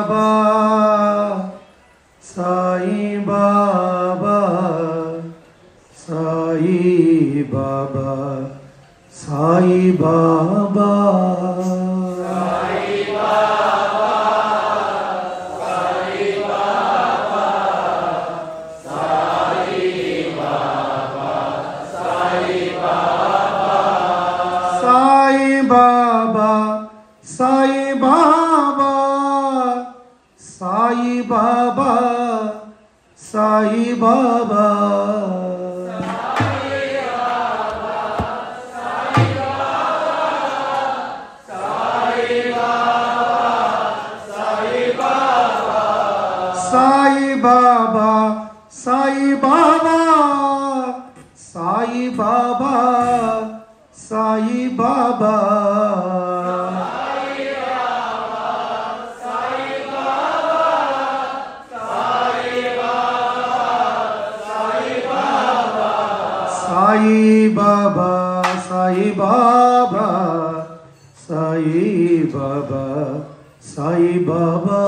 Baba Sai Baba Sai Baba Sai Baba Sai Baba Sai Baba Sai Baba Sai Baba Sai Baba Sai Baba Sai Baba Sai Baba Sai Baba Sai Baba Sai Baba